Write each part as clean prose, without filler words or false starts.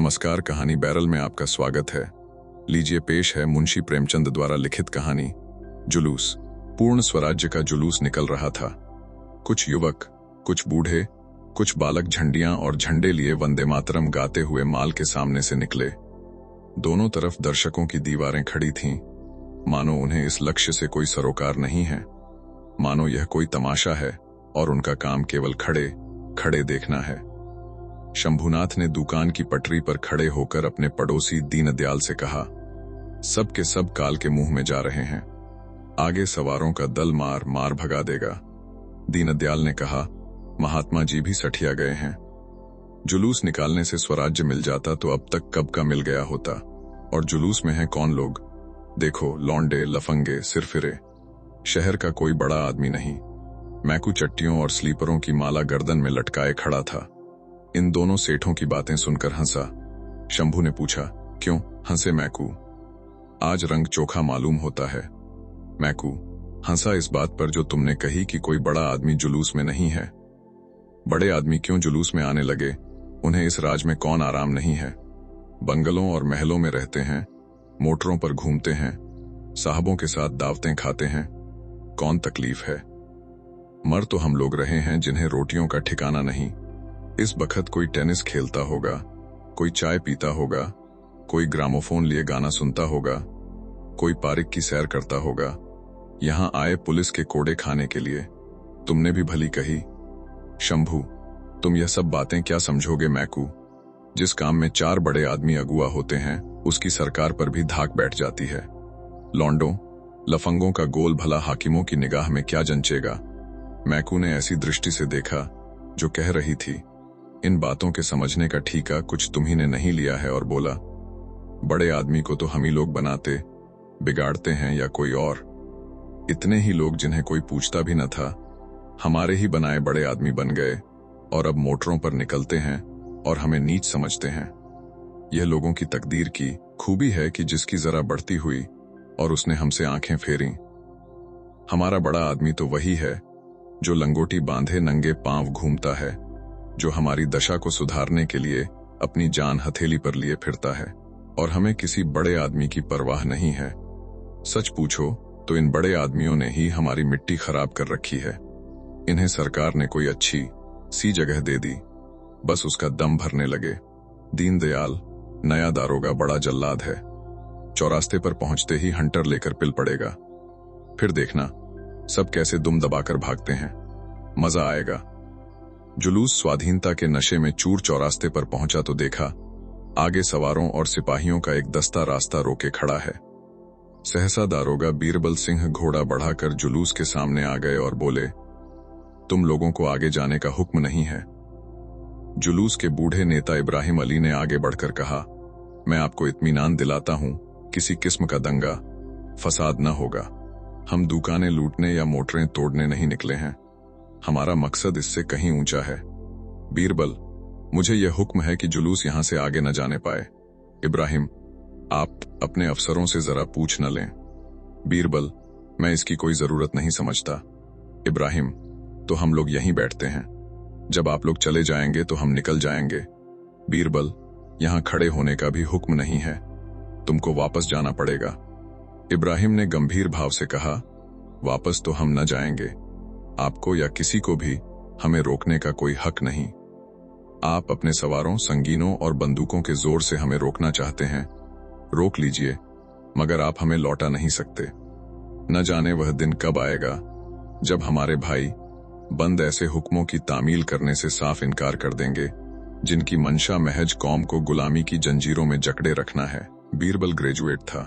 नमस्कार, कहानी बैरल में आपका स्वागत है। लीजिए पेश है मुंशी प्रेमचंद द्वारा लिखित कहानी जुलूस। पूर्ण स्वराज्य का जुलूस निकल रहा था। कुछ युवक, कुछ बूढ़े, कुछ बालक झंडियां और झंडे लिए वंदे मातरम गाते हुए माल के सामने से निकले। दोनों तरफ दर्शकों की दीवारें खड़ी थीं, मानो उन्हें इस लक्ष्य से कोई सरोकार नहीं है, मानो यह कोई तमाशा है और उनका काम केवल खड़े खड़े देखना है। शंभुनाथ ने दुकान की पटरी पर खड़े होकर अपने पड़ोसी दीनदयाल से कहा, सब के सब काल के मुंह में जा रहे हैं, आगे सवारों का दल मार मार भगा देगा। दीनदयाल ने कहा, महात्मा जी भी सठिया गए हैं। जुलूस निकालने से स्वराज्य मिल जाता तो अब तक कब का मिल गया होता। और जुलूस में है कौन लोग? देखो, लौंडे, लफंगे, सिरफिरे। शहर का कोई बड़ा आदमी नहीं। मैकू चट्टियों और स्लीपरों की माला गर्दन में लटकाए खड़ा था। इन दोनों सेठों की बातें सुनकर हंसा। शंभू ने पूछा, क्यों हंसे मैकू? आज रंग चोखा मालूम होता है। मैकू हंसा इस बात पर जो तुमने कही कि कोई बड़ा आदमी जुलूस में नहीं है। बड़े आदमी क्यों जुलूस में आने लगे? उन्हें इस राज में कौन आराम नहीं है? बंगलों और महलों में रहते हैं, मोटरों पर घूमते हैं, साहबों के साथ दावतें खाते हैं। कौन तकलीफ है? मर तो हम लोग रहे हैं जिन्हें रोटियों का ठिकाना नहीं। इस बखत कोई टेनिस खेलता होगा, कोई चाय पीता होगा, कोई ग्रामोफोन लिए गाना सुनता होगा, कोई पार्क की सैर करता होगा। यहां आए पुलिस के कोड़े खाने के लिए। तुमने भी भली कही। शंभू, तुम यह सब बातें क्या समझोगे मैकू? जिस काम में 4 बड़े आदमी अगुआ होते हैं, उसकी सरकार पर भी धाक बैठ जाती है। लौंडों, लफंगों का गोल भला हाकिमों की निगाह में क्या जंचेगा? मैकू ने ऐसी दृष्टि से देखा जो कह रही थी, इन बातों के समझने का ठीका कुछ तुम्ही ने नहीं लिया है, और बोला, बड़े आदमी को तो हम ही लोग बनाते, बिगाड़ते हैं या कोई और। इतने ही लोग जिन्हें कोई पूछता भी न था, हमारे ही बनाए बड़े आदमी बन गए और अब मोटरों पर निकलते हैं और हमें नीच समझते हैं। यह लोगों की तकदीर की खूबी है कि जिसकी जरा बढ़ती हुई और उसने हमसे आंखें फेरी। हमारा बड़ा आदमी तो वही है जो लंगोटी बांधे नंगे पांव घूमता है, जो हमारी दशा को सुधारने के लिए अपनी जान हथेली पर लिए फिरता है, और हमें किसी बड़े आदमी की परवाह नहीं है। सच पूछो तो इन बड़े आदमियों ने ही हमारी मिट्टी खराब कर रखी है। इन्हें सरकार ने कोई अच्छी सी जगह दे दी, बस उसका दम भरने लगे। दीनदयाल, नया दारोगा बड़ा जल्लाद है। चौरास्ते पर पहुंचते ही हंटर लेकर पिल पड़ेगा। फिर देखना सब कैसे दुम दबाकर भागते हैं, मजा आएगा। जुलूस स्वाधीनता के नशे में चूर चौरास्ते पर पहुंचा तो देखा, आगे सवारों और सिपाहियों का एक दस्ता रास्ता रोके खड़ा है। सहसा दारोगा बीरबल सिंह घोड़ा बढ़ाकर जुलूस के सामने आ गए और बोले, तुम लोगों को आगे जाने का हुक्म नहीं है। जुलूस के बूढ़े नेता इब्राहिम अली ने आगे बढ़कर कहा, मैं आपको इत्मीनान दिलाता हूं, किसी किस्म का दंगा फसाद न होगा। हम दुकानें लूटने या मोटरें तोड़ने नहीं निकले हैं। हमारा मकसद इससे कहीं ऊंचा है। बीरबल, मुझे यह हुक्म है कि जुलूस यहां से आगे न जाने पाए। इब्राहिम, आप अपने अफसरों से जरा पूछ न लें। बीरबल, मैं इसकी कोई जरूरत नहीं समझता। इब्राहिम, तो हम लोग यहीं बैठते हैं। जब आप लोग चले जाएंगे तो हम निकल जाएंगे। बीरबल, यहां खड़े होने का भी हुक्म नहीं है, तुमको वापस जाना पड़ेगा। इब्राहिम ने गंभीर भाव से कहा, वापस तो हम न जाएंगे। आपको या किसी को भी हमें रोकने का कोई हक नहीं। आप अपने सवारों, संगीनों और बंदूकों के जोर से हमें रोकना चाहते हैं, रोक लीजिए, मगर आप हमें लौटा नहीं सकते। न जाने वह दिन कब आएगा जब हमारे भाई बंद ऐसे हुक्मों की तामील करने से साफ इनकार कर देंगे जिनकी मंशा महज कौम को गुलामी की जंजीरों में जकड़े रखना है। बीरबल ग्रेजुएट था,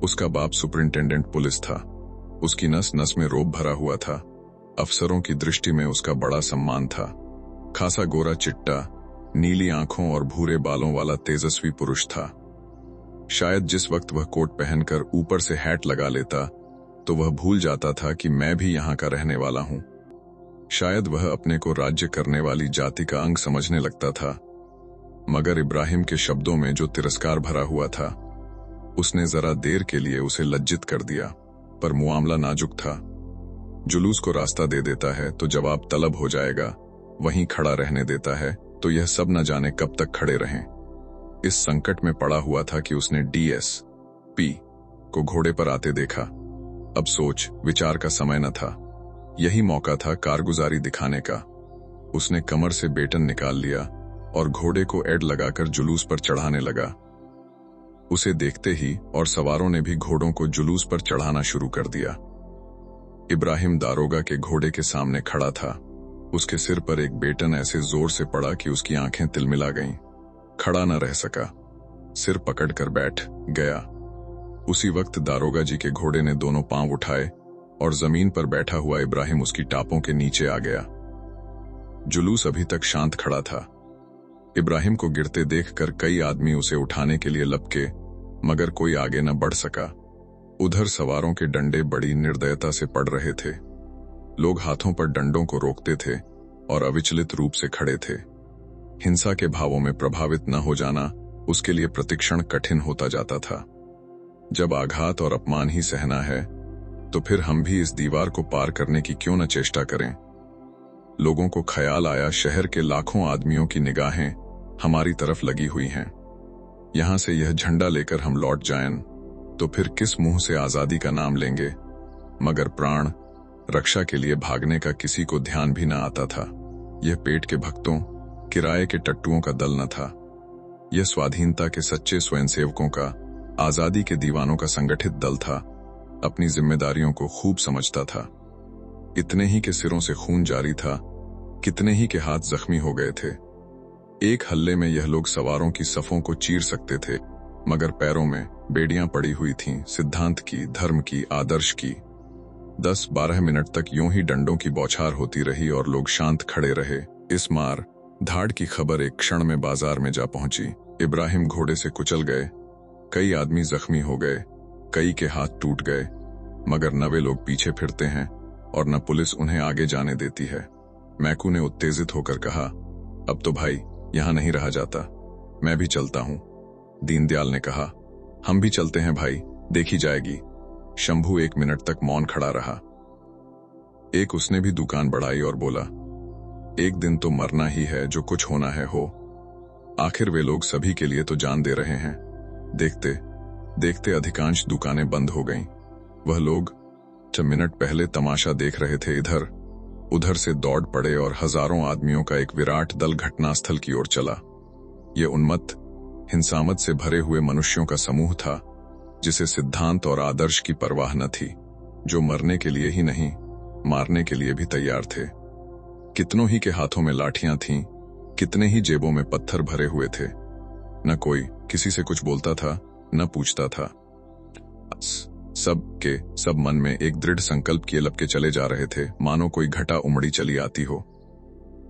उसका बाप सुपरिंटेंडेंट पुलिस था, उसकी नस नस में रोब भरा हुआ था। अफसरों की दृष्टि में उसका बड़ा सम्मान था। खासा गोरा चिट्टा, नीली आंखों और भूरे बालों वाला तेजस्वी पुरुष था। शायद जिस वक्त वह कोट पहनकर ऊपर से हैट लगा लेता तो वह भूल जाता था कि मैं भी यहां का रहने वाला हूं। शायद वह अपने को राज्य करने वाली जाति का अंग समझने लगता था। मगर इब्राहिम के शब्दों में जो तिरस्कार भरा हुआ था, उसने जरा देर के लिए उसे लज्जित कर दिया, पर मुआमला नाजुक था। जुलूस को रास्ता दे देता है तो जवाब तलब हो जाएगा, वहीं खड़ा रहने देता है तो यह सब न जाने कब तक खड़े रहें। इस संकट में पड़ा हुआ था कि उसने डीएसपी को घोड़े पर आते देखा। अब सोच विचार का समय न था, यही मौका था कारगुजारी दिखाने का। उसने कमर से बेटन निकाल लिया और घोड़े को एड लगाकर जुलूस पर चढ़ाने लगा। उसे देखते ही और सवारों ने भी घोड़ों को जुलूस पर चढ़ाना शुरू कर दिया। इब्राहिम दारोगा के घोड़े के सामने खड़ा था। उसके सिर पर एक बेटन ऐसे जोर से पड़ा कि उसकी आंखें तिलमिला गईं। खड़ा न रह सका, सिर पकड़कर बैठ गया। उसी वक्त दारोगा जी के घोड़े ने दोनों पांव उठाए और जमीन पर बैठा हुआ इब्राहिम उसकी टापों के नीचे आ गया। जुलूस अभी तक शांत खड़ा था। इब्राहिम को गिरते देखकर कई आदमी उसे उठाने के लिए लपके, मगर कोई आगे न बढ़ सका। उधर सवारों के डंडे बड़ी निर्दयता से पड़ रहे थे। लोग हाथों पर डंडों को रोकते थे और अविचलित रूप से खड़े थे। हिंसा के भावों में प्रभावित न हो जाना उसके लिए प्रतिक्षण कठिन होता जाता था। जब आघात और अपमान ही सहना है, तो फिर हम भी इस दीवार को पार करने की क्यों न चेष्टा करें। लोगों को ख्याल आया शहर के लाखों आदमियों की निगाहें हमारी तरफ लगी हुई हैं। यहां से यह झंडा लेकर हम लौट जाएं तो फिर किस मुंह से आजादी का नाम लेंगे। मगर प्राण रक्षा के लिए भागने का किसी को ध्यान भी न आता था। यह पेट के भक्तों, किराए के टट्टुओं का दल न था। यह स्वाधीनता के सच्चे स्वयंसेवकों का, आजादी के दीवानों का संगठित दल था। अपनी जिम्मेदारियों को खूब समझता था। इतने ही के सिरों से खून जारी था, कितने ही के हाथ जख्मी हो गए थे। एक हल्ले में यह लोग सवारों की सफों को चीर सकते थे, मगर पैरों में बेड़ियां पड़ी हुई थीं, सिद्धांत की, धर्म की, आदर्श की। 10-12 मिनट तक यूं ही डंडों की बौछार होती रही और लोग शांत खड़े रहे। इस मार धाड़ की खबर एक क्षण में बाजार में जा पहुंची। इब्राहिम घोड़े से कुचल गए, कई आदमी जख्मी हो गए, कई के हाथ टूट गए, मगर न वे लोग पीछे फिरते हैं और न पुलिस उन्हें आगे जाने देती है। मैकू ने उत्तेजित होकर कहा, अब तो भाई यहां नहीं रहा जाता, मैं भी चलता हूं। दीनदयाल ने कहा, हम भी चलते हैं भाई, देखी जाएगी। शंभू 1 मिनट तक मौन खड़ा रहा। एक उसने भी दुकान बढ़ाई और बोला, एक दिन तो मरना ही है, जो कुछ होना है हो। आखिर वे लोग सभी के लिए तो जान दे रहे हैं। देखते देखते अधिकांश दुकानें बंद हो गईं। वह लोग 6 मिनट पहले तमाशा देख रहे थे, इधर उधर से दौड़ पड़े और हजारों आदमियों का एक विराट दल घटनास्थल की ओर चला। यह उन्मत्त, हिंसामत से भरे हुए मनुष्यों का समूह था, जिसे सिद्धांत और आदर्श की परवाह न थी, जो मरने के लिए ही नहीं, मारने के लिए भी तैयार थे। कितनों ही के हाथों में लाठियां थीं, कितने ही जेबों में पत्थर भरे हुए थे। न कोई किसी से कुछ बोलता था, न पूछता था। सब के सब मन में एक दृढ़ संकल्प किए लपके चले जा रहे थे, मानो कोई घटा उमड़ी चली आती हो।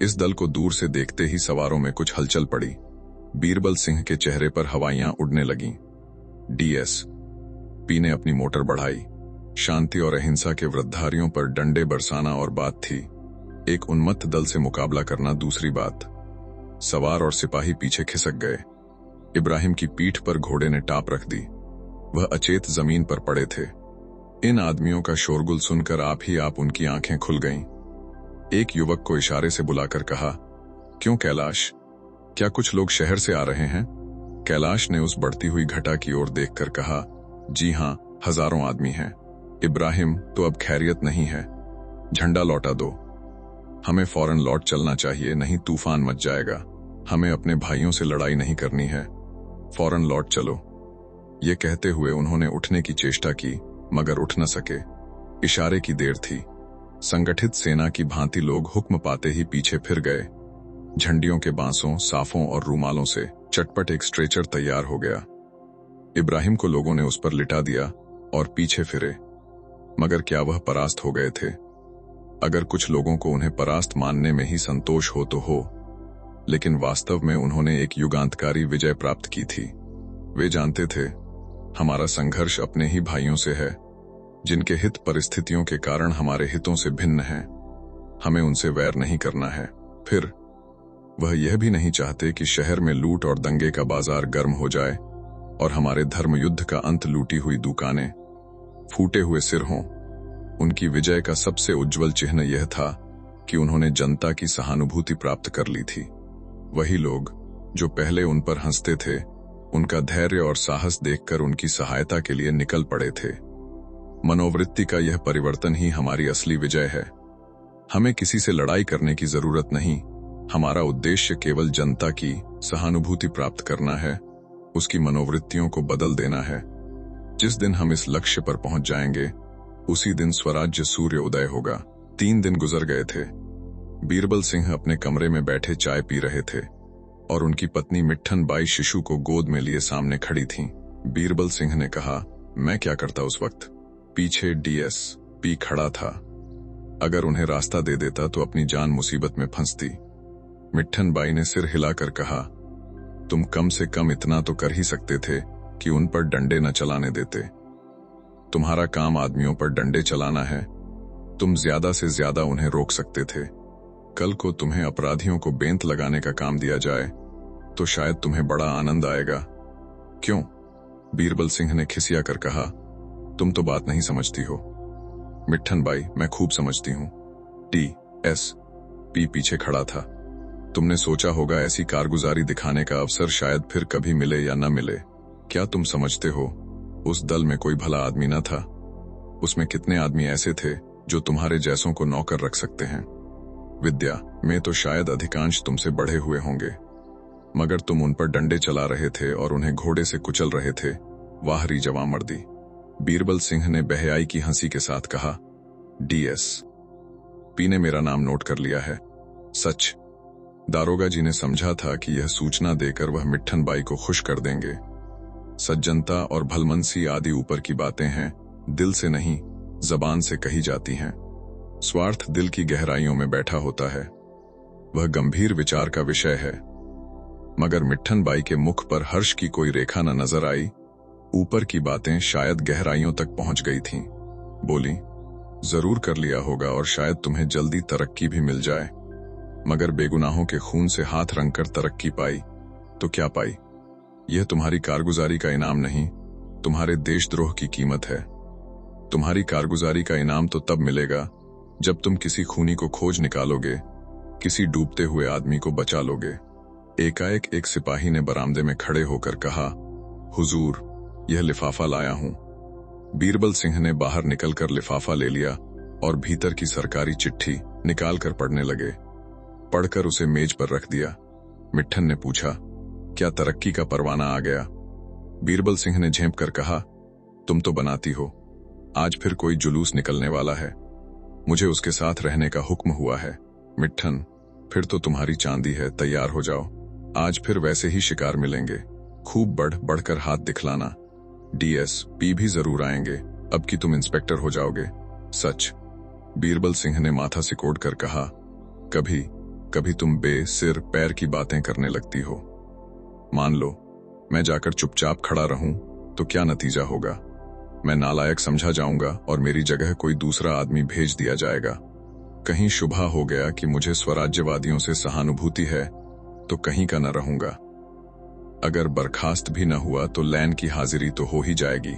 इस दल को दूर से देखते ही सवारों में कुछ हलचल पड़ी। बीरबल सिंह के चेहरे पर हवाइयां उड़ने लगीं। डीएसपी ने अपनी मोटर बढ़ाई। शांति और अहिंसा के व्रतधारियों पर डंडे बरसाना और बात थी, एक उन्मत्त दल से मुकाबला करना दूसरी बात। सवार और सिपाही पीछे खिसक गए। इब्राहिम की पीठ पर घोड़े ने टाप रख दी। वह अचेत जमीन पर पड़े थे। इन आदमियों का शोरगुल सुनकर आप ही आप उनकी आंखें खुल गईं। एक युवक को इशारे से बुलाकर कहा, क्यों कैलाश, क्या कुछ लोग शहर से आ रहे हैं? कैलाश ने उस बढ़ती हुई घटा की ओर देखकर कहा, जी हां, हजारों आदमी हैं। इब्राहिम, तो अब खैरियत नहीं है, झंडा लौटा दो। हमें फौरन लौट चलना चाहिए, नहीं तूफान मच जाएगा। हमें अपने भाइयों से लड़ाई नहीं करनी है, फौरन लौट चलो। ये कहते हुए उन्होंने उठने की चेष्टा की, मगर उठ न सके। इशारे की देर थी। संगठित सेना की भांति लोग हुक्म पाते ही पीछे फिर गए। झंडियों के बांसों, साफों और रूमालों से चटपट एक स्ट्रेचर तैयार हो गया। इब्राहिम को लोगों ने उस पर लिटा दिया और पीछे फिरे। मगर क्या वह परास्त हो गए थे? अगर कुछ लोगों को उन्हें परास्त मानने में ही संतोष हो तो हो, लेकिन वास्तव में उन्होंने एक युगांतकारी विजय प्राप्त की थी। वे जानते थे, हमारा संघर्ष अपने ही भाइयों से है, जिनके हित परिस्थितियों के कारण हमारे हितों से भिन्न हैं। हमें उनसे वैर नहीं करना है। फिर वह यह भी नहीं चाहते कि शहर में लूट और दंगे का बाजार गर्म हो जाए और हमारे धर्म युद्ध का अंत लूटी हुई दुकानें, फूटे हुए सिर हों। उनकी विजय का सबसे उज्जवल चिन्ह यह था कि उन्होंने जनता की सहानुभूति प्राप्त कर ली थी। वही लोग जो पहले उन पर हंसते थे, उनका धैर्य और साहस देखकर उनकी सहायता के लिए निकल पड़े थे। मनोवृत्ति का यह परिवर्तन ही हमारी असली विजय है। हमें किसी से लड़ाई करने की जरूरत नहीं, हमारा उद्देश्य केवल जनता की सहानुभूति प्राप्त करना है, उसकी मनोवृत्तियों को बदल देना है। जिस दिन हम इस लक्ष्य पर पहुंच जाएंगे, उसी दिन स्वराज्य सूर्य उदय होगा। 3 दिन गुजर गए थे। बीरबल सिंह अपने कमरे में बैठे चाय पी रहे थे और उनकी पत्नी मिट्ठन बाई शिशु को गोद में लिए सामने खड़ी थीं। बीरबल सिंह ने कहा, मैं क्या करता उस वक्त? पीछे डीएसपी खड़ा था। अगर उन्हें रास्ता दे देता तो अपनी जान मुसीबत में फंसती। मिट्ठन बाई ने सिर हिलाकर कहा, तुम कम से कम इतना तो कर ही सकते थे कि उन पर डंडे न चलाने देते। तुम्हारा काम आदमियों पर डंडे चलाना है। तुम ज्यादा से ज्यादा उन्हें रोक सकते थे। कल को तुम्हें अपराधियों को बेंत लगाने का काम दिया जाए तो शायद तुम्हें बड़ा आनंद आएगा। क्यों? बीरबल सिंह ने खिसिया कर कहा, तुम तो बात नहीं समझती हो। मिट्ठन बाई, मैं खूब समझती हूं। डीएसपी पीछे खड़ा था। तुमने सोचा होगा ऐसी कारगुजारी दिखाने का अवसर शायद फिर कभी मिले या न मिले। क्या तुम समझते हो उस दल में कोई भला आदमी न था? उसमें कितने आदमी ऐसे थे जो तुम्हारे जैसों को नौकर रख सकते हैं? विद्या में तो शायद अधिकांश तुमसे बढ़े हुए होंगे, मगर तुम उन पर डंडे चला रहे थे और उन्हें घोड़े से कुचल रहे थे। वाहरी जवां मर्दी। बीरबल सिंह ने बहयाई की हंसी के साथ कहा, डीएसपी ने मेरा नाम नोट कर लिया है। सच। दारोगा जी ने समझा था कि यह सूचना देकर वह मिट्ठन बाई को खुश कर देंगे। सज्जनता और भलमनसी आदि ऊपर की बातें हैं, दिल से नहीं जबान से कही जाती हैं। स्वार्थ दिल की गहराइयों में बैठा होता है, वह गंभीर विचार का विषय है। मगर मिट्ठन बाई के मुख पर हर्ष की कोई रेखा न नजर आई। ऊपर की बातें शायद गहराइयों तक पहुंच गई थीं। बोली, जरूर कर लिया होगा और शायद तुम्हें जल्दी तरक्की भी मिल जाए, मगर बेगुनाहों के खून से हाथ रंगकर तरक्की पाई तो क्या पाई? यह तुम्हारी कारगुजारी का इनाम नहीं, तुम्हारे देशद्रोह की कीमत है। तुम्हारी कारगुजारी का इनाम तो तब मिलेगा जब तुम किसी खूनी को खोज निकालोगे, किसी डूबते हुए आदमी को बचा लोगे। एकाएक एक सिपाही ने बरामदे में खड़े होकर कहा, हुजूर, यह लिफाफा लाया हूं। बीरबल सिंह ने बाहर निकलकर लिफाफा ले लिया और भीतर की सरकारी चिट्ठी निकालकर पढ़ने लगे। पढ़कर उसे मेज पर रख दिया। मिट्ठन ने पूछा, क्या तरक्की का परवाना आ गया? बीरबल सिंह ने झेंप कर कहा, तुम तो बनाती हो। आज फिर कोई जुलूस निकलने वाला है, मुझे उसके साथ रहने का हुक्म हुआ है। मिट्ठन, फिर तो तुम्हारी चांदी है, तैयार हो जाओ। आज फिर वैसे ही शिकार मिलेंगे, खूब बढ़कर हाथ दिखलाना। डीएसपी भी जरूर आएंगे, अब कि तुम इंस्पेक्टर हो जाओगे। सच। बीरबल सिंह ने माथा सिकोड़ कर कहा, कभी कभी तुम सिर पैर की बातें करने लगती हो। मान लो मैं जाकर चुपचाप खड़ा रहूं तो क्या नतीजा होगा? मैं नालायक समझा जाऊंगा और मेरी जगह कोई दूसरा आदमी भेज दिया जाएगा। कहीं शुभा हो गया कि मुझे स्वराज्यवादियों से सहानुभूति है तो कहीं का न रहूंगा। अगर बर्खास्त भी न हुआ तो लैन की हाजिरी तो हो ही जाएगी।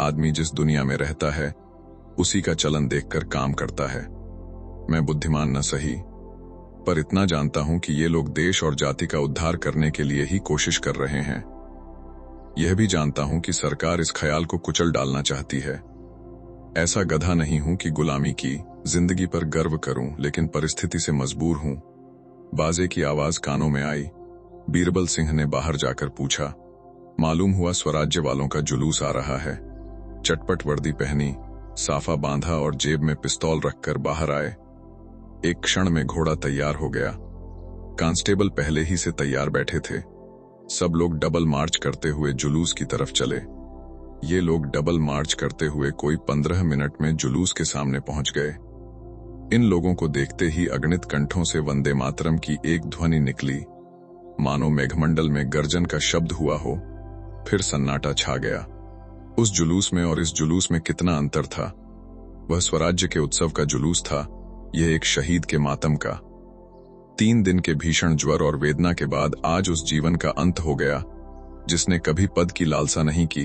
आदमी जिस दुनिया में रहता है उसी का चलन देखकर काम करता है। मैं बुद्धिमान न सही, पर इतना जानता हूं कि ये लोग देश और जाति का उद्धार करने के लिए ही कोशिश कर रहे हैं। यह भी जानता हूं कि सरकार इस ख्याल को कुचल डालना चाहती है। ऐसा गधा नहीं हूं कि गुलामी की जिंदगी पर गर्व करूं, लेकिन परिस्थिति से मजबूर हूं। बाजे की आवाज कानों में आई। बीरबल सिंह ने बाहर जाकर पूछा, मालूम हुआ स्वराज्य वालों का जुलूस आ रहा है। चटपट वर्दी पहनी, साफा बांधा और जेब में पिस्तौल रखकर बाहर आए। एक क्षण में घोड़ा तैयार हो गया। कांस्टेबल पहले ही से तैयार बैठे थे। सब लोग डबल मार्च करते हुए जुलूस की तरफ चले। ये लोग डबल मार्च करते हुए कोई 15 मिनट में जुलूस के सामने पहुंच गए। इन लोगों को देखते ही अगणित कंठों से वंदे मातरम की एक ध्वनि निकली, मानो मेघमंडल में गर्जन का शब्द हुआ हो। फिर सन्नाटा छा गया। उस जुलूस में और इस जुलूस में कितना अंतर था। वह स्वराज्य के उत्सव का जुलूस था, यह एक शहीद के मातम का। 3 दिन के भीषण ज्वर और वेदना के बाद आज उस जीवन का अंत हो गया जिसने कभी पद की लालसा नहीं की,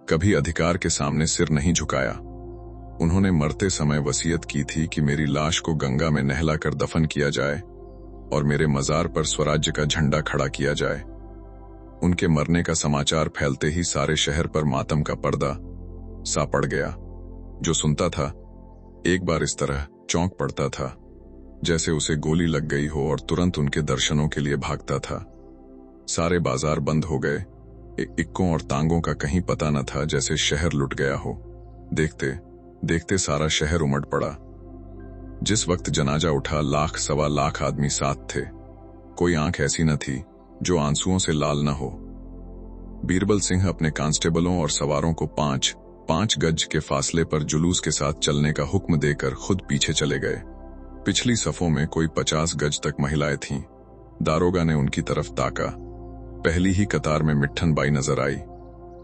कभी अधिकार के सामने सिर नहीं झुकाया। उन्होंने मरते समय वसीयत की थी कि मेरी लाश को गंगा में नहलाकर दफन किया जाए और मेरे मजार पर स्वराज्य का झंडा खड़ा किया जाए। उनके मरने का समाचार फैलते ही सारे शहर पर मातम का पर्दा सा पड़ गया। जो सुनता था एक बार इस तरह चौंक पड़ता था जैसे उसे गोली लग गई हो और तुरंत उनके दर्शनों के लिए भागता था। सारे बाजार बंद हो गए, इक्कों और तांगों का कहीं पता न था, जैसे शहर लुट गया हो। देखते देखते सारा शहर उमड़ पड़ा। जिस वक्त जनाजा उठा, लाख सवा लाख आदमी साथ थे। कोई आंख ऐसी न थी जो आंसुओं से लाल न हो। बीरबल सिंह अपने कांस्टेबलों और सवारों को 5 गज के फासले पर जुलूस के साथ चलने का हुक्म देकर खुद पीछे चले गए। पिछली सफों में कोई 50 गज तक महिलाएं थीं। दारोगा ने उनकी तरफ ताका। पहली ही कतार में मिट्ठन बाई नजर आई।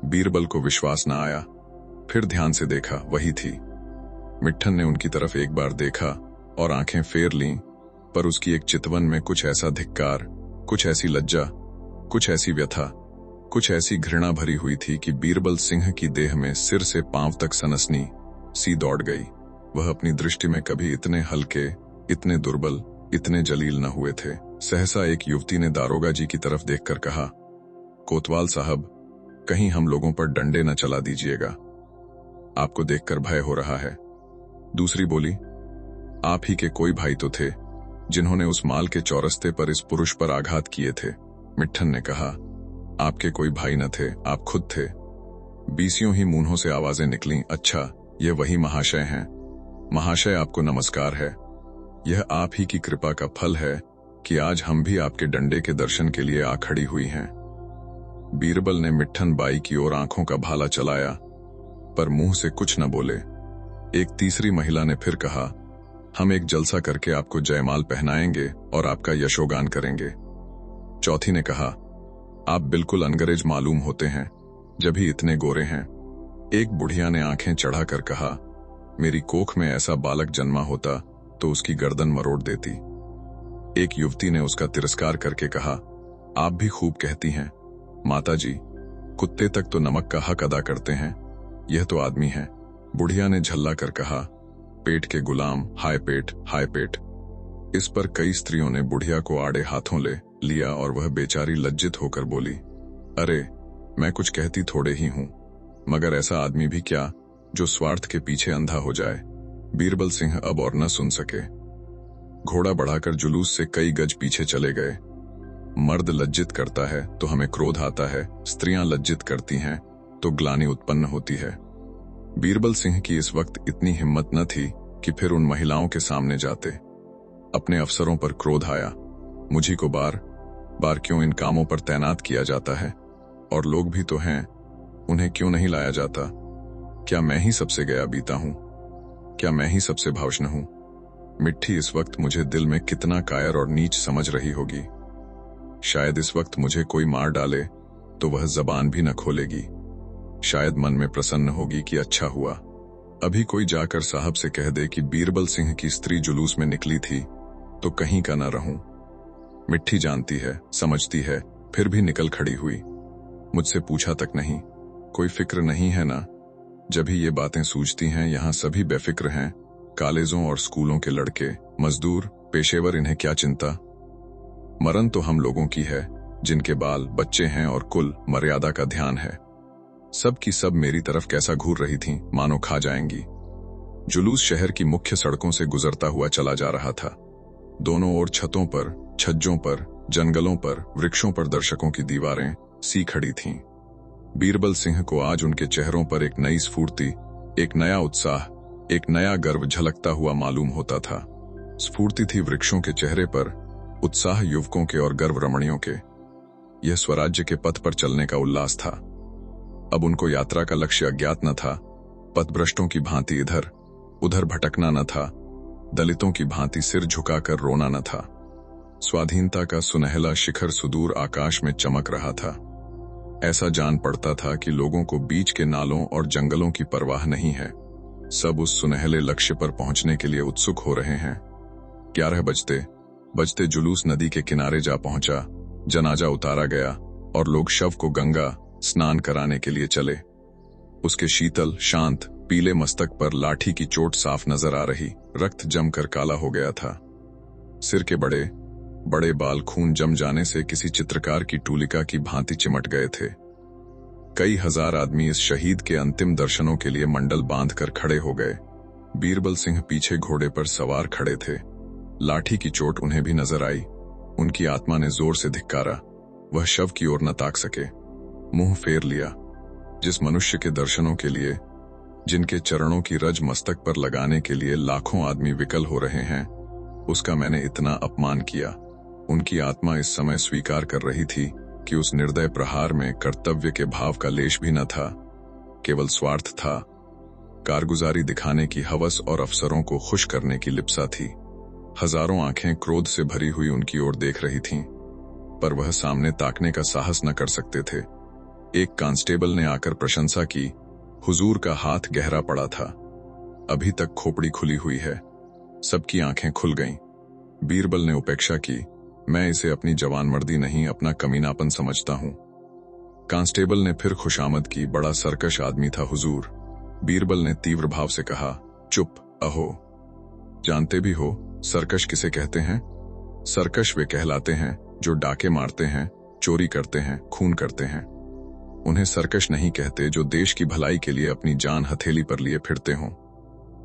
बीरबल को विश्वास न आया, फिर ध्यान से देखा, वही थी। मिट्ठन ने उनकी तरफ एक बार देखा और आंखें फेर लीं, पर उसकी एक चितवन में कुछ ऐसा धिक्कार, कुछ ऐसी लज्जा, कुछ ऐसी व्यथा, कुछ ऐसी घृणा भरी हुई थी कि बीरबल सिंह की देह में सिर से पांव तक सनसनी सी दौड़ गई। वह अपनी दृष्टि में कभी इतने हल्के, इतने दुर्बल, इतने जलील न हुए थे। सहसा एक युवती ने दारोगा जी की तरफ देखकर कहा, कोतवाल साहब, कहीं हम लोगों पर डंडे न चला दीजिएगा, आपको देखकर भय हो रहा है। दूसरी बोली, आप ही के कोई भाई तो थे जिन्होंने उस माल के चौरस्ते पर इस पुरुष पर आघात किए थे। मिट्ठन ने कहा, आपके कोई भाई न थे, आप खुद थे। बीसियों ही मुंहों से आवाजें निकलीं, अच्छा, ये वही महाशय हैं। महाशय, आपको नमस्कार है। यह आप ही की कृपा का फल है कि आज हम भी आपके डंडे के दर्शन के लिए आ खड़ी हुई हैं। बीरबल ने मिट्ठन बाई की ओर आंखों का भाला चलाया, पर मुंह से कुछ न बोले। एक तीसरी महिला ने फिर कहा, हम एक जलसा करके आपको जयमाल पहनाएंगे और आपका यशोगान करेंगे। चौथी ने कहा, आप बिल्कुल अंग्रेज मालूम होते हैं, जब ही इतने गोरे हैं। एक बुढ़िया ने आंखें चढ़ाकर कहा, मेरी कोख में ऐसा बालक जन्मा होता तो उसकी गर्दन मरोड़ देती। एक युवती ने उसका तिरस्कार करके कहा, आप भी खूब कहती हैं माताजी, कुत्ते तक तो नमक का हक अदा करते हैं, यह तो आदमी है। बुढ़िया ने झल्ला कर कहा, पेट के गुलाम, हाय पेट, हाय पेट। इस पर कई स्त्रियों ने बुढ़िया को आड़े हाथों ले लिया और वह बेचारी लज्जित होकर बोली, अरे, मैं कुछ कहती थोड़े ही हूं, मगर ऐसा आदमी भी क्या जो स्वार्थ के पीछे अंधा हो जाए। बीरबल सिंह अब और न सुन सके। घोड़ा बढ़ाकर जुलूस से कई गज पीछे चले गए। मर्द लज्जित करता है तो हमें क्रोध आता है, स्त्रियां लज्जित करती हैं तो ग्लानि उत्पन्न होती है। बीरबल सिंह की इस वक्त इतनी हिम्मत न थी कि फिर उन महिलाओं के सामने जाते। अपने अफसरों पर क्रोध आया, मुझी को बार बार क्यों इन कामों पर तैनात किया जाता है, और लोग भी तो हैं, उन्हें क्यों नहीं लाया जाता। क्या मैं ही सबसे गया बीता हूं? क्या मैं ही सबसे भावष्ण हूं? मिट्ठी इस वक्त मुझे दिल में कितना कायर और नीच समझ रही होगी। शायद इस वक्त मुझे कोई मार डाले तो वह जबान भी न खोलेगी। शायद मन में प्रसन्न होगी कि अच्छा हुआ, अभी कोई जाकर साहब से कह दे कि बीरबल सिंह की स्त्री जुलूस में निकली थी तो कहीं का न रहूं। मिट्ठी जानती है, समझती है, फिर भी निकल खड़ी हुई। मुझसे पूछा तक नहीं, कोई फिक्र नहीं है ना। जब ही ये बातें सूझती हैं, यहां सभी बेफिक्र हैं, कॉलेजों और स्कूलों के लड़के, मजदूर, पेशेवर, इन्हें क्या चिंता। मरण तो हम लोगों की है जिनके बाल बच्चे हैं और कुल मर्यादा का ध्यान है। सब की सब मेरी तरफ कैसा घूर रही थीं, मानो खा जाएंगी। जुलूस शहर की मुख्य सड़कों से गुजरता हुआ चला जा रहा था। दोनों ओर छतों पर, छज्जों पर, जंगलों पर, वृक्षों पर दर्शकों की दीवारें सी खड़ी थीं। बीरबल सिंह को आज उनके चेहरों पर एक नई स्फूर्ति, एक नया उत्साह, एक नया गर्व झलकता हुआ मालूम होता था। स्फूर्ति थी वृक्षों के चेहरे पर, उत्साह युवकों के और गर्व रमणियों के। यह स्वराज्य के पथ पर चलने का उल्लास था। अब उनको यात्रा का लक्ष्य अज्ञात न था। पथभ्रष्टों की भांति इधर उधर भटकना न था, दलितों की भांति सिर झुकाकर रोना न था। स्वाधीनता का सुनहला शिखर सुदूर आकाश में चमक रहा था। ऐसा जान पड़ता था कि लोगों को बीच के नालों और जंगलों की परवाह नहीं है। सब उस सुनहले लक्ष्य पर पहुंचने के लिए उत्सुक हो रहे हैं। 11 बजते जुलूस नदी के किनारे जा पहुंचा। जनाजा उतारा गया और लोग शव को गंगा स्नान कराने के लिए चले। उसके शीतल, शांत, पीले मस्तक पर लाठी की चोट साफ नजर आ रही, रक्त जमकर काला हो गया था। सिर के बड़े बड़े बाल खून जम जाने से किसी चित्रकार की टूलिका की भांति चिमट गए थे। कई हजार आदमी इस शहीद के अंतिम दर्शनों के लिए मंडल बांधकर खड़े हो गए। बीरबल सिंह पीछे घोड़े पर सवार खड़े थे। लाठी की चोट उन्हें भी नजर आई। उनकी आत्मा ने जोर से धिक्कारा। वह शव की ओर न ताक सके, मुंह फेर लिया। जिस मनुष्य के दर्शनों के लिए, जिनके चरणों की रज मस्तक पर लगाने के लिए लाखों आदमी विकल हो रहे हैं, उसका मैंने इतना अपमान किया। उनकी आत्मा इस समय स्वीकार कर रही थी कि उस निर्दय प्रहार में कर्तव्य के भाव का लेश भी न था, केवल स्वार्थ था। कारगुजारी दिखाने की हवस और अफसरों को खुश करने की लिप्सा थी। हजारों आंखें क्रोध से भरी हुई उनकी ओर देख रही थीं, पर वह सामने ताकने का साहस न कर सकते थे। एक कांस्टेबल ने आकर प्रशंसा की। हुजूर का हाथ गहरा पड़ा था, अभी तक खोपड़ी खुली हुई है। सबकी आंखें खुल गईं। बीरबल ने उपेक्षा की। मैं इसे अपनी जवानमर्दी नहीं, अपना कमीनापन समझता हूं। कांस्टेबल ने फिर खुशामद की। बड़ा सरकश आदमी था हुजूर। बीरबल ने तीव्र भाव से कहा, चुप, अहो। जानते भी हो सरकश किसे कहते हैं? सरकश वे कहलाते हैं जो डाके मारते हैं, चोरी करते हैं, खून करते हैं। उन्हें सरकश नहीं कहते जो देश की भलाई के लिए अपनी जान हथेली पर लिए फिरते हों।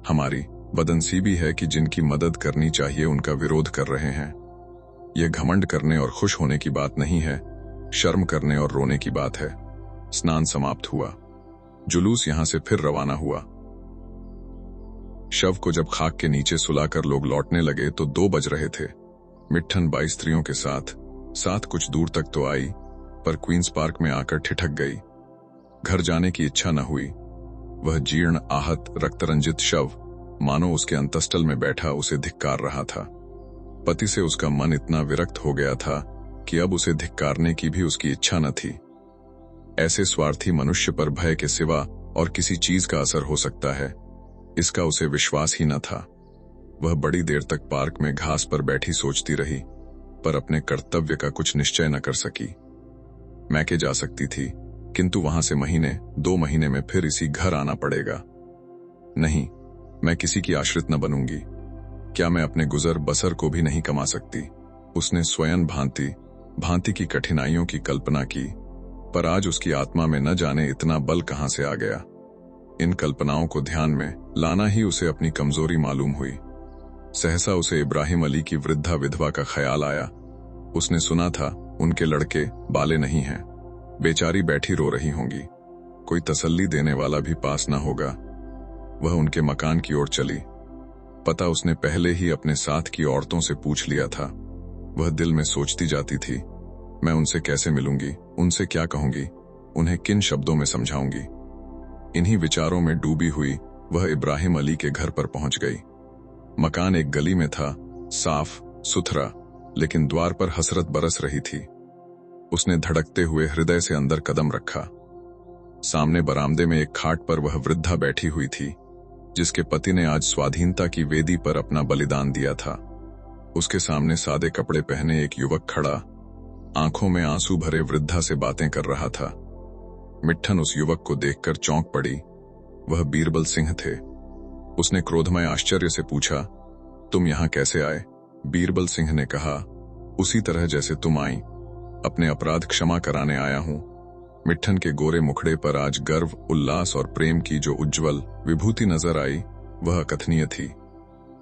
हमारी बदनसीबी है कि जिनकी मदद करनी चाहिए उनका विरोध कर रहे हैं। यह घमंड करने और खुश होने की बात नहीं है, शर्म करने और रोने की बात है। स्नान समाप्त हुआ। जुलूस यहां से फिर रवाना हुआ। शव को जब खाक के नीचे सुलाकर लोग लौटने लगे तो 2 बज रहे थे। मिट्ठन 22 स्त्रियों के साथ कुछ दूर तक तो आई, पर क्वींस पार्क में आकर ठिठक गई। घर जाने की इच्छा न हुई। वह जीर्ण, आहत, रक्तरंजित शव मानो उसके अंतस्थल में बैठा उसे धिक्कार रहा था। पति से उसका मन इतना विरक्त हो गया था कि अब उसे धिक्कारने की भी उसकी इच्छा न थी। ऐसे स्वार्थी मनुष्य पर भय के सिवा और किसी चीज का असर हो सकता है, इसका उसे विश्वास ही न था। वह बड़ी देर तक पार्क में घास पर बैठी सोचती रही, पर अपने कर्तव्य का कुछ निश्चय न कर सकी। मैके जा सकती थी, किंतु वहां से 2 महीने में फिर इसी घर आना पड़ेगा। नहीं, मैं किसी की आश्रित न बनूंगी। क्या मैं अपने गुजर बसर को भी नहीं कमा सकती? उसने स्वयं भांति की कठिनाइयों की कल्पना की, पर आज उसकी आत्मा में न जाने इतना बल कहां से आ गया। इन कल्पनाओं को ध्यान में लाना ही उसे अपनी कमजोरी मालूम हुई। सहसा उसे इब्राहिम अली की वृद्धा विधवा का ख्याल आया। उसने सुना था उनके लड़के बाले नहीं हैं, बेचारी बैठी रो रही होंगी, कोई तसल्ली देने वाला भी पास न होगा। वह उनके मकान की ओर चली। पता उसने पहले ही अपने साथ की औरतों से पूछ लिया था। वह दिल में सोचती जाती थी, मैं उनसे कैसे मिलूंगी, उनसे क्या कहूंगी, उन्हें किन शब्दों में समझाऊंगी। इन्हीं विचारों में डूबी हुई वह इब्राहिम अली के घर पर पहुंच गई। मकान एक गली में था, साफ सुथरा, लेकिन द्वार पर हसरत बरस रही थी। उसने धड़कते हुए हृदय से अंदर कदम रखा। सामने बरामदे में एक खाट पर वह वृद्धा बैठी हुई थी, जिसके पति ने आज स्वाधीनता की वेदी पर अपना बलिदान दिया था। उसके सामने सादे कपड़े पहने एक युवक खड़ा, आंखों में आंसू भरे वृद्धा से बातें कर रहा था। मिट्ठन उस युवक को देखकर चौंक पड़ी। वह बीरबल सिंह थे। उसने क्रोधमय आश्चर्य से पूछा, तुम यहां कैसे आए? बीरबल सिंह ने कहा, उसी तरह जैसे तुम आई, अपने अपराध क्षमा कराने आया हूं। मिट्ठन के गोरे मुखड़े पर आज गर्व, उल्लास और प्रेम की जो उज्जवल विभूति नजर आई, वह अकथनीय थी।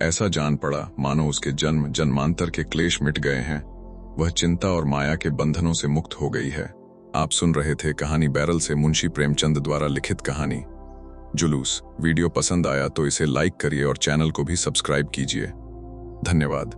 ऐसा जान पड़ा मानो उसके जन्म जन्मांतर के क्लेश मिट गए हैं। वह चिंता और माया के बंधनों से मुक्त हो गई है। आप सुन रहे थे कहानी बैरल से मुंशी प्रेमचंद द्वारा लिखित कहानी जुलूस। वीडियो पसंद आया तो इसे लाइक करिए और चैनल को भी सब्सक्राइब कीजिए। धन्यवाद।